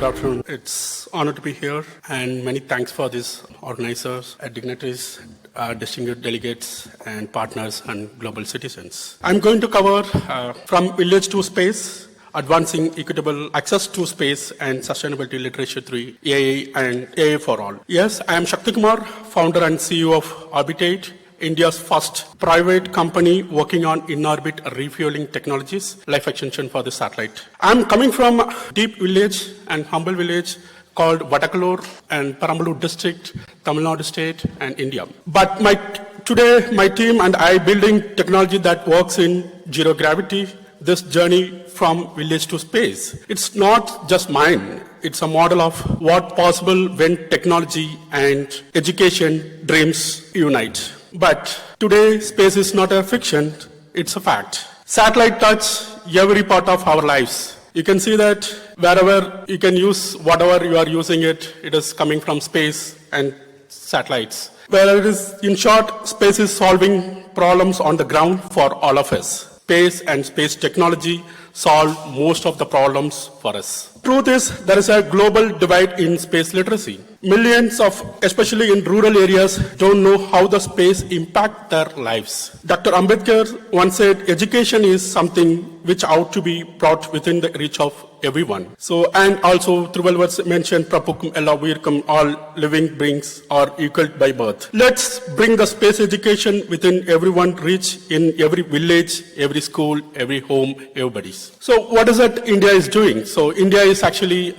good afternoon. It's honor to be here, and many thanks for these organizers, dignitaries, distinguished delegates, and partners and global citizens. I'm going to cover from village to space, advancing equitable access to space and sustainability literature through AI and AI for all. Yes, I am Shakti Kumar, founder and CEO of Orbitate, India's first private company working on in-orbit refueling technologies, life extension for the satellite. I'm coming from a deep village and humble village called Vadakalur and Perambalur district, Tamil Nadu state and India. But today my team and I building technology that works in zero gravity, this journey from village to space. It's not just mine. It's a model of what possible when technology and education dreams unite. But today, space is not a fiction, it's a fact. Satellite touch every part of our lives. You can see that wherever you can use whatever you are using it is coming from space and satellites. Where it is, in short, space is solving problems on the ground for all of us. Space and space technology solve most of the problems for us. Truth is, there is a global divide in space literacy. Millions of, especially in rural areas, don't know how the space impacts their lives. Dr. Ambedkar once said, education is something which ought to be brought within the reach of everyone. So, and also, Thruvalvars mentioned, Prapukum Ella Virkum, all living beings are equal by birth. Let's bring the space education within everyone's reach in every village, every school, every home, everybody's. So, what is it India is doing? So, India is actually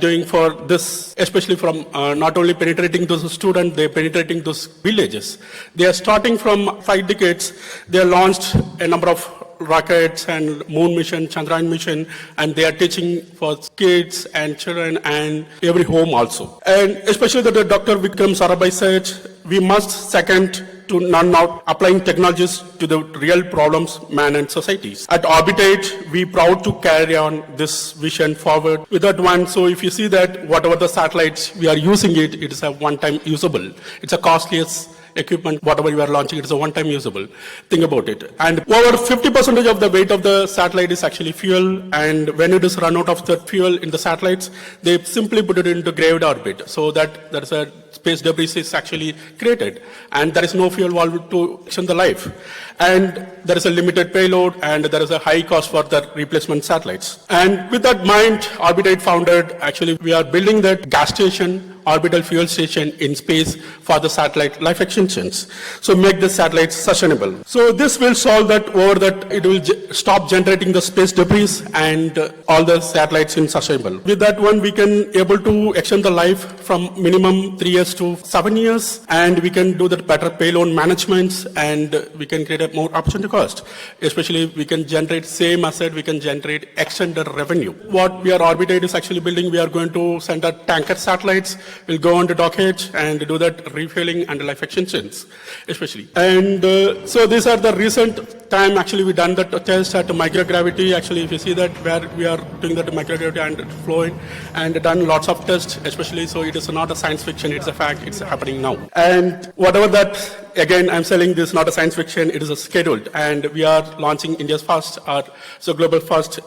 doing for this, especially from not only penetrating those students, they're penetrating those villages. They are starting from 5 decades. They launched a number of rockets and moon mission, Chandrayaan mission, and they are teaching for kids and children and every home also. And especially that Dr. Vikram Sarabhai said, we must second to none out applying technologies to the real problems man and societies. At Orbitate, we proud to carry on this vision forward with that one. So if you see that whatever the satellites we are using it is a one-time usable. It's a costliest equipment, whatever you are launching, it's a one-time usable. Think about it. And over 50% of the weight of the satellite is actually fuel, and when it is run out of the fuel in the satellites, they simply put it into gravity orbit, so that there is a space debris is actually created, and there is no fuel valve to extend the life. And there is a limited payload, and there is a high cost for the replacement satellites. And with that mind, Orbitate founded, actually we are building that gas station, orbital fuel station in space for the satellite life extensions. So make the satellites sustainable. So this will solve that over that it will stop generating the space debris and all the satellites in sustainable. With that one, we can able to extend the life from minimum 3 years to 7 years, and we can do that better payload management, and we can create a more opportunity cost. Especially we can generate same asset, we can generate extended revenue. What we are Orbitate is actually building, we are going to send a tanker satellites, will go on to dockage and do that refueling and life extensions, especially. And so these are the recent time actually we done that test at microgravity. Actually, if you see that where we are doing that microgravity and flowing and done lots of tests, especially. So it is not a science fiction, it's a fact, it's happening now. And whatever that, again, I'm selling this not a science fiction, it is a scheduled. And we are launching India's first, so global first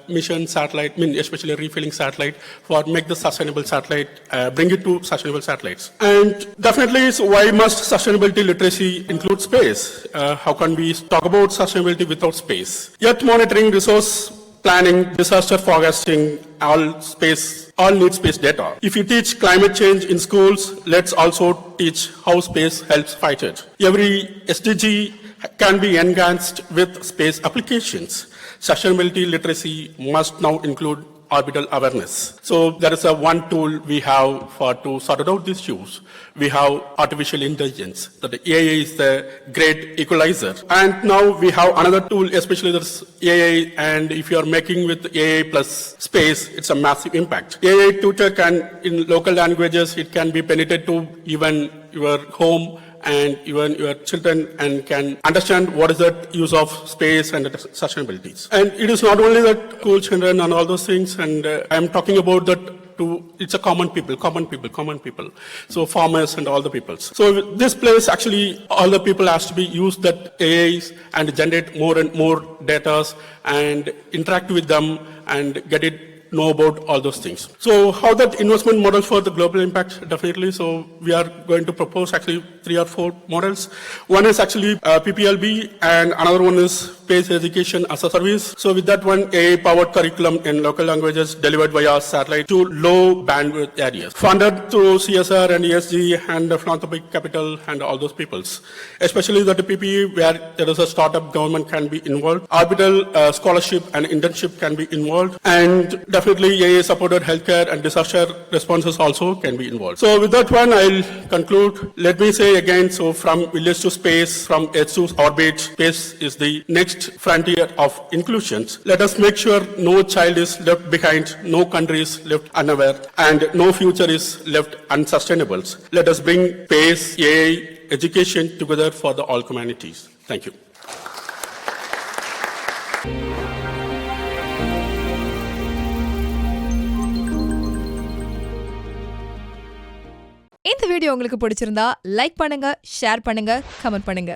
mission satellite, especially a refueling satellite for make the sustainable satellite, bring it to sustainable satellites. And definitely, so why must sustainability literacy include space? How can we talk about sustainability without space? Earth monitoring, resource planning, disaster forecasting, all need space data. If you teach climate change in schools, let's also teach how space helps fight it. Every SDG can be enhanced with space applications. Sustainability literacy must now include orbital awareness. So there is a one tool we have to sort out these issues. We have artificial intelligence. That the AI is the great equalizer. And now we have another tool, especially there's AI, and if you are making with AI plus space, it's a massive impact. AI tutor can, in local languages, it can be penetrated to even your home and even your children, and can understand what is the use of space and the sustainabilities. And it is not only that cool children and all those things, and I'm talking about that it's a common people. So farmers and all the peoples. So this place actually, all the people has to be used that AIs and generate more and more data and interact with them and get it know about all those things. So how that investment model for the global impact, definitely. So we are going to propose actually 3 or 4 models. One is actually PPLB, and another one is space education as a service. So with that one, AI-powered curriculum in local languages delivered via satellite to low bandwidth areas, funded through CSR and ESG and philanthropic capital and all those peoples. Especially the PPE where there is a startup, government can be involved. Orbital scholarship and internship can be involved, and definitely AI-supported healthcare and disaster responses also can be involved. So with that one, I'll conclude. Let me say again, so from village to space, from Earth to orbit, space is the next frontier of inclusions. Let us make sure no child is left behind, no country is left unaware, and no future is left unsustainable. Let us bring space, AI, education together for the all humanities. Thank you. இந்த video உங்களுக்கு பிடிச்சிருந்தா like பண்ணுங்க, share பண்ணுங்க, comment பண்ணுங்க.